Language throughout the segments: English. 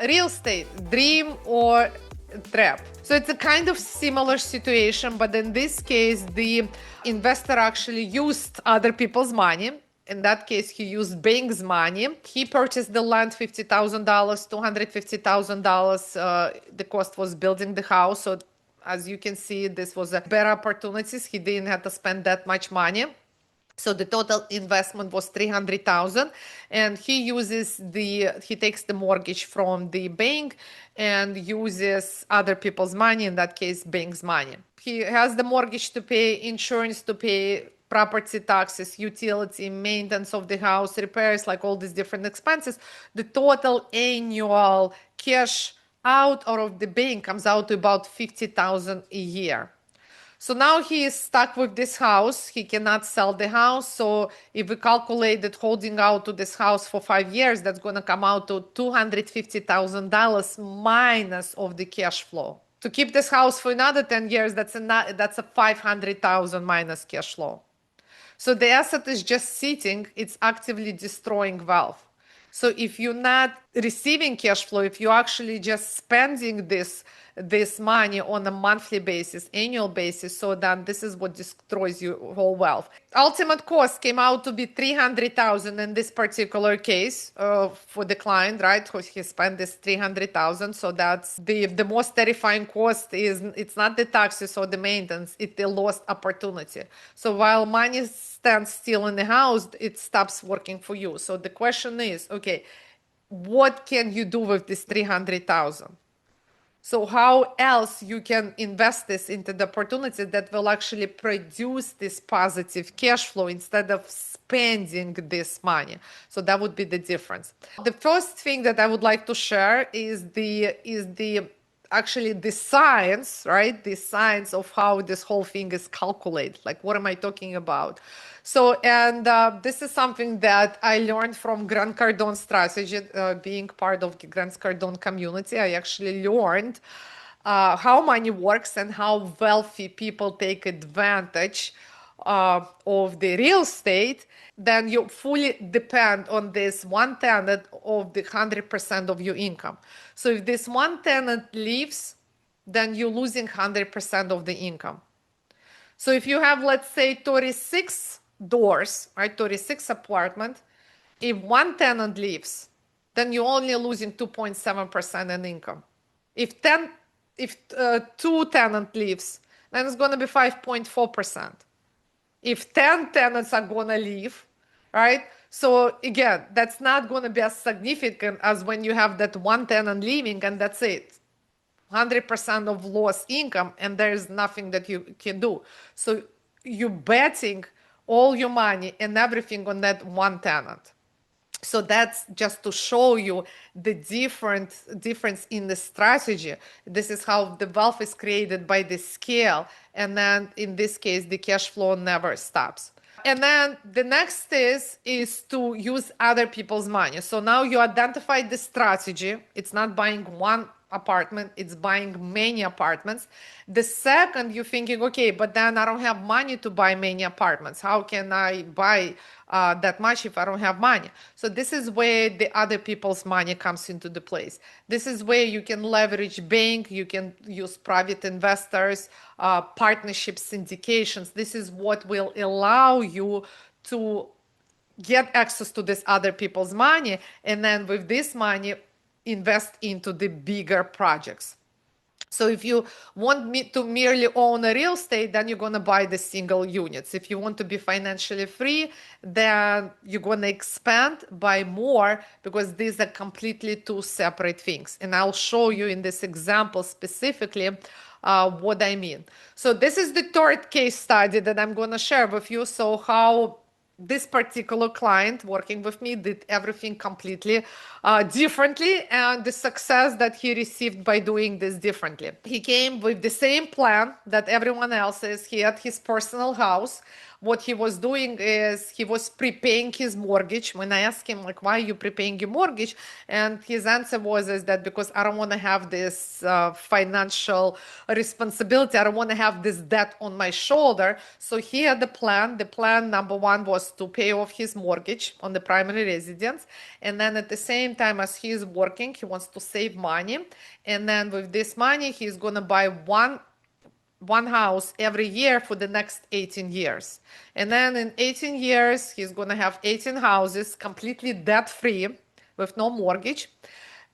Real estate, dream or trap? So it's a kind of similar situation, but in this case, the investor actually used other people's money. In that case, he used bank's money. He purchased the land, $50,000, $250,000. The cost was building the house. So as you can see, this was a better opportunities. He didn't have to spend that much money. So the total investment was 300,000, and he takes the mortgage from the bank and uses other people's money, in that case, bank's money. He has the mortgage to pay, insurance to pay, property taxes, utility, maintenance of the house, repairs, like all these different expenses. The total annual cash out of the bank comes out to about 50,000 a year. So now he is stuck with this house. He cannot sell the house. So if we calculate that holding out to this house for 5 years, that's going to come out to $250,000 minus of the cash flow. To keep this house for another 10 years, that's a 500,000 minus cash flow. So the asset is just sitting, it's actively destroying wealth. So if you're not receiving cash flow, if you're actually just spending this money on a monthly basis, annual basis, so then this is what destroys your whole wealth. Ultimate cost came out to be 300,000 in this particular case for the client, right? He spent this 300,000. So that's the most terrifying cost is it's not the taxes or the maintenance, it's the lost opportunity. So while money stands still in the house, it stops working for you. So the question is, okay, what can you do with this 300,000? So how else you can invest this into the opportunity that will actually produce this positive cash flow instead of spending this money? So that would be the difference. The first thing that I would like to share is actually the science, right? The science of how this whole thing is calculated. Like, what am I talking about? So, and this is something that I learned from Grant Cardone strategy, being part of the Grant Cardone community. I actually learned how money works and how wealthy people take advantage of the real estate. Then you fully depend on this one tenant of the 100% of your income. So if this one tenant leaves, then you're losing 100% of the income. So if you have, let's say, 36 doors, right, 36 apartments, if one tenant leaves, then you're only losing 2.7% in income. If two tenant leaves, then it's going to be 5.4%. If 10 tenants are going to leave, right? So again, that's not going to be as significant as when you have that one tenant leaving and that's it. 100% of lost income and there's nothing that you can do. So you're betting all your money and everything on that one tenant. So that's just to show you the difference in the strategy. This is how the wealth is created by the scale. And then in this case, the cash flow never stops. And then the next is to use other people's money. So now you identify the strategy. It's not buying one apartment, it's buying many apartments. The second, you're thinking, okay, but then I don't have money to buy many apartments. How can I buy that much if I don't have money? So this is where the other people's money comes into the place. This is where you can leverage bank, you can use private investors, partnerships, syndications. This is what will allow you to get access to this other people's money, and then with this money invest into the bigger projects. So if you want to merely own a real estate, then you're going to buy the single units. If you want to be financially free, then you're going to expand, buy more, because these are completely two separate things. And I'll show you in this example specifically what I mean. So this is the third case study that I'm going to share with you. So how this particular client working with me did everything completely differently, and the success that he received by doing this differently. He came with the same plan that everyone else is. He had his personal house what he was doing is he was prepaying his mortgage. When I asked him, like, why are you prepaying your mortgage? And his answer was, is that because I don't want to have this financial responsibility. I don't want to have this debt on my shoulder. So he had the plan. The plan number one was to pay off his mortgage on the primary residence. And then at the same time as he is working, he wants to save money. And then with this money, he's going to buy one house every year for the next 18 years. And then in 18 years, he's going to have 18 houses completely debt free with no mortgage.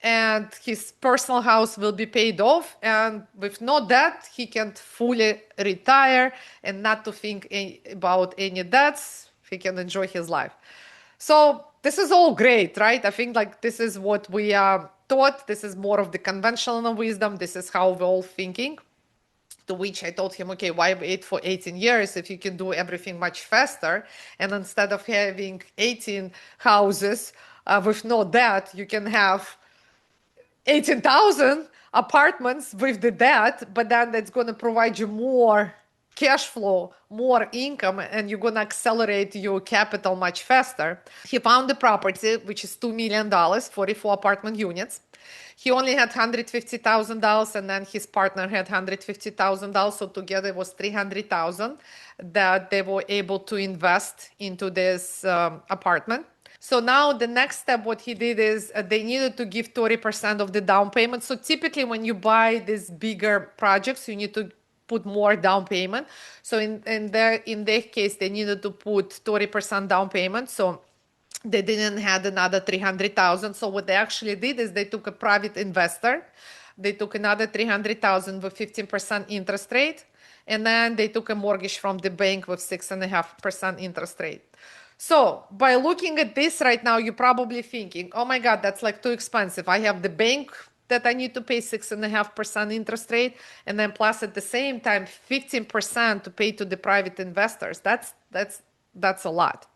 And his personal house will be paid off. And with no debt, he can fully retire and not to think about any debts. He can enjoy his life. So this is all great, right? I think like this is what we are taught. This is more of the conventional wisdom. This is how we're all thinking. To which I told him, okay, why wait for 18 years if you can do everything much faster? And instead of having 18 houses with no debt, you can have 18,000 apartments with the debt, but then that's going to provide you more cash flow, more income, and you're going to accelerate your capital much faster. He found the property, which is $2 million, 44 apartment units. He only had $150,000, and then his partner had $150,000. So together it was $300,000 that they were able to invest into this apartment. So now the next step, what he did is they needed to give 30% of the down payment. So typically when you buy these bigger projects, you need to put more down payment. So in their case, they needed to put 30% down payment. So they didn't have another 300,000. So what they actually did is they took a private investor. They took another 300,000 with 15% interest rate. And then they took a mortgage from the bank with 6.5% interest rate. So by looking at this right now, you're probably thinking, oh my God, that's like too expensive. I have the bank that I need to pay 6.5% interest rate. And then plus at the same time, 15% to pay to the private investors. That's a lot.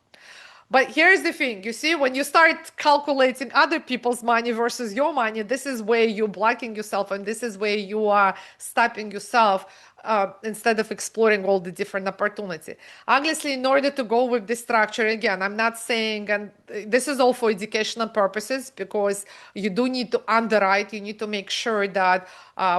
But here's the thing, you see, when you start calculating other people's money versus your money, this is where you're blocking yourself, and this is where you are stopping yourself instead of exploring all the different opportunity. Obviously, in order to go with this structure, again, I'm not saying, and this is all for educational purposes, because you do need to underwrite, you need to make sure that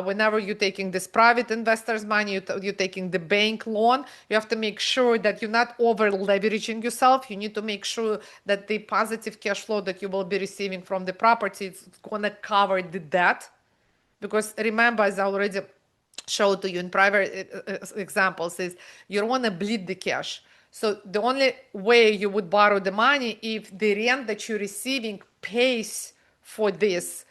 whenever you're taking this private investors' money, you're taking the bank loan, you have to make sure that you're not over leveraging yourself. You need to make sure that the positive cash flow that you will be receiving from the property is going to cover the debt. Because remember, as I already showed to you in prior examples, is you don't want to bleed the cash. So the only way you would borrow the money if the rent that you're receiving pays for this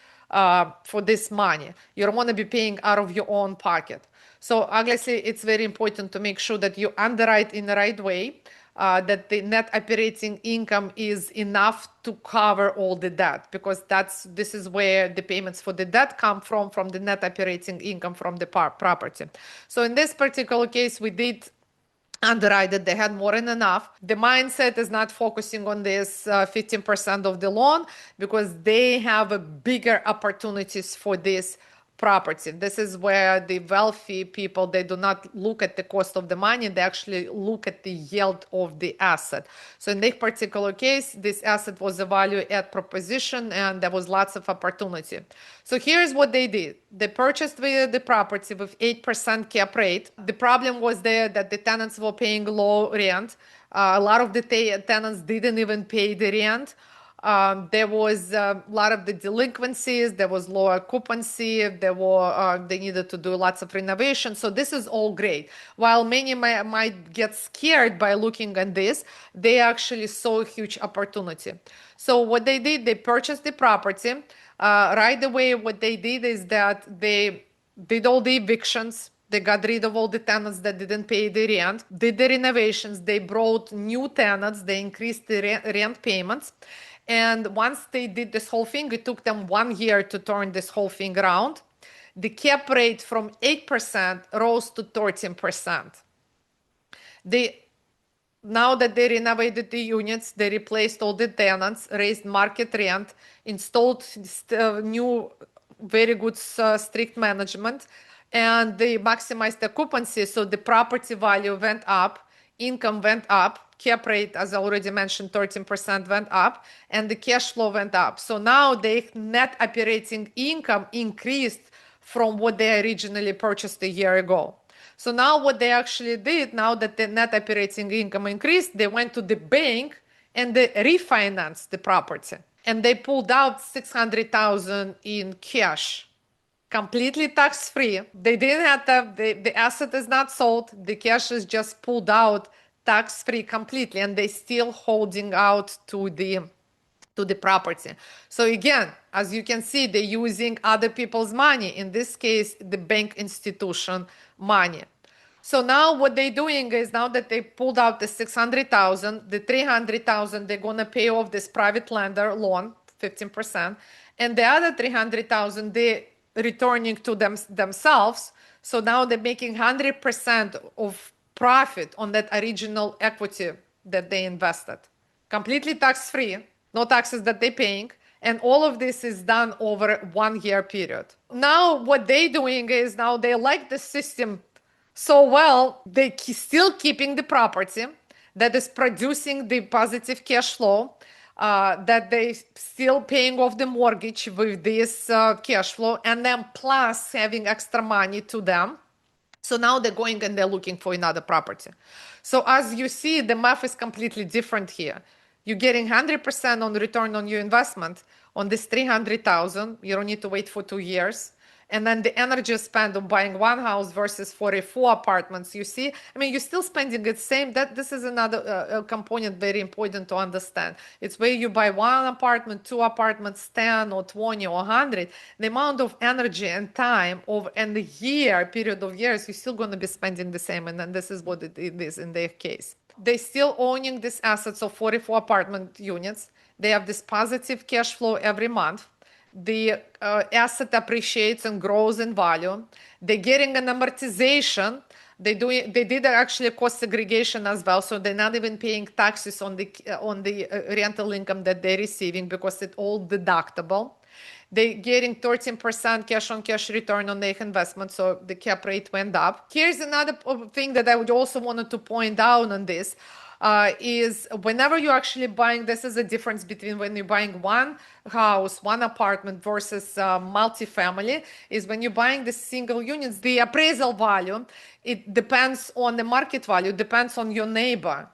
money. You don't want to be paying out of your own pocket. So obviously, it's very important to make sure that you underwrite in the right way, that the net operating income is enough to cover all the debt, because this is where the payments for the debt come from the net operating income from the property. So in this particular case, we did underwrite that they had more than enough. The mindset is not focusing on this 15% of the loan, because they have a bigger opportunities for this property. This is where the wealthy people, they do not look at the cost of the money, they actually look at the yield of the asset. So in this particular case, this asset was a value add proposition, and there was lots of opportunity. So here's what they did. They purchased the property with 8% cap rate. The problem was there that the tenants were paying low rent. A lot of the tenants didn't even pay the rent. There was a lot of the delinquencies, there was low occupancy, they needed to do lots of renovation. So this is all great. While many might get scared by looking at this, they actually saw a huge opportunity. So what they did, they purchased the property. Right away, what they did is that they did all the evictions. They got rid of all the tenants that didn't pay the rent, did the renovations, they brought new tenants, they increased the rent payments. And once they did this whole thing, it took them 1 year to turn this whole thing around. The cap rate from 8% rose to 13%. Now that they renovated the units, they replaced all the tenants, raised market rent, installed new, very good strict management, and they maximized the occupancy. So the property value went up income went up, cap rate, as I already mentioned, 13% went up, and the cash flow went up. So now the net operating income increased from what they originally purchased a year ago. So now what they actually did, now that the net operating income increased, they went to the bank and they refinanced the property. And they pulled out 600,000 in cash, completely tax free. They didn't have the asset is not sold. The cash is just pulled out tax free completely, and they still holding out to the property. So again, as you can see, they're using other people's money, in this case the bank institution money. So now what they're doing is, now that they pulled out the 600,000, the 300,000, they're going to pay off this private lender loan, 15%. And the other 300,000, they returning to themselves. So now they're making 100% of profit on that original equity that they invested. Completely tax free, no taxes that they're paying. And all of this is done over 1 year period. Now what they're doing is, now they like the system so well, they still keeping the property that is producing the positive cash flow, that they still paying off the mortgage with this cash flow, and then plus having extra money to them. So now they're going and they're looking for another property. So as you see, the math is completely different here. You're getting 100% on return on your investment on this 300,000. You don't need to wait for 2 years. And then the energy spent on buying one house versus 44 apartments, you see, I mean, you're still spending the same. That this is another component very important to understand. It's where you buy one apartment, two apartments, 10 or 20 or 100, the amount of energy and time and the period of years, you're still going to be spending the same. And then this is what it is in their case. They still owning these assets of 44 apartment units. They have this positive cash flow every month. The asset appreciates and grows in value. They're getting an amortization. They did actually a cost segregation as well, so they're not even paying taxes on the rental income that they're receiving, because it's all deductible. They're getting 13% cash on cash return on their investment, so the cap rate went up. Here's another thing that I would also wanted to point out on this. Is whenever you're actually buying, this is a difference between when you're buying one house, one apartment versus multifamily, is when you're buying the single units, the appraisal value, it depends on the market value, depends on your neighbor.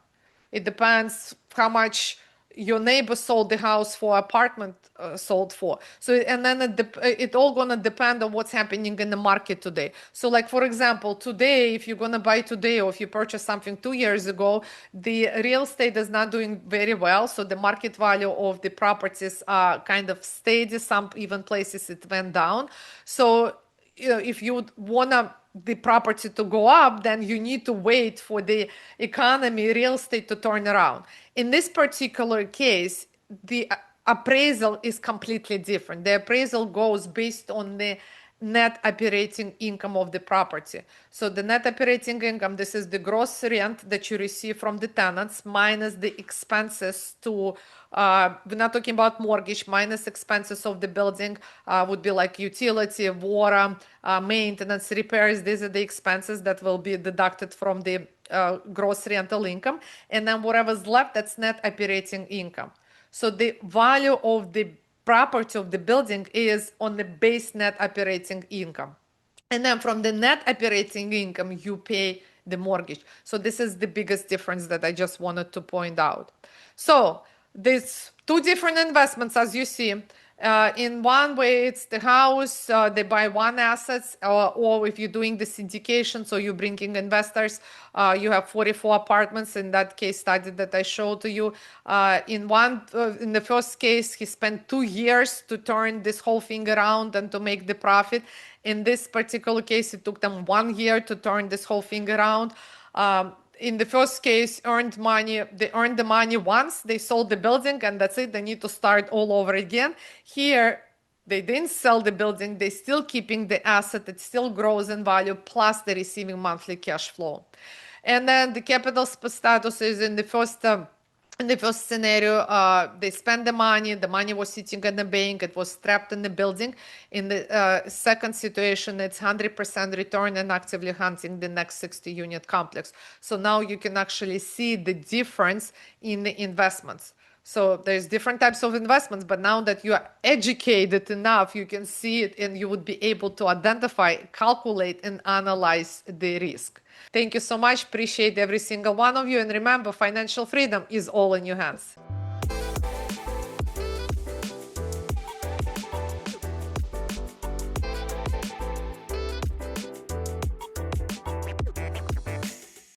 It depends how much your neighbor sold the house for, apartment sold for. So, and then it all gonna depend on what's happening in the market today. So like, for example, today, if you're gonna buy today, or if you purchased something 2 years ago, the real estate is not doing very well. So the market value of the properties are kind of steady. Some even places it went down. So, you know, if you wanna the property to go up, then you need to wait for the economy, real estate to turn around. In this particular case, the appraisal is completely different. The appraisal goes based on the net operating income of the property. So the net operating income, this is the gross rent that you receive from the tenants minus the expenses to, we're not talking about mortgage, minus expenses of the building, would be like utility, water, maintenance, repairs. These are the expenses that will be deducted from the gross rental income. And then whatever's left, that's net operating income. So the value of the property of the building is on the base net operating income. And then from the net operating income, you pay the mortgage. So this is the biggest difference that I just wanted to point out. So there's two different investments, as you see. In one way, it's the house, they buy one assets, or if you're doing the syndication, so you're bringing investors, you have 44 apartments in that case study that I showed to you. In the first case, he spent 2 years to turn this whole thing around and to make the profit. In this particular case, it took them 1 year to turn this whole thing around. In the first case, they earned the money once, they sold the building, and that's it. They need to start all over again. Here, they didn't sell the building, they're still keeping the asset, it still grows in value, plus they're receiving monthly cash flow. And then the capital status is in the first In the first scenario, they spent the money was sitting in the bank, it was trapped in the building. In the second situation, it's 100% return and actively hunting the next 60 unit complex. So now you can actually see the difference in the investments. So there's different types of investments, but now that you are educated enough, you can see it and you would be able to identify, calculate, and analyze the risk. Thank you so much. Appreciate every single one of you. And remember, financial freedom is all in your hands.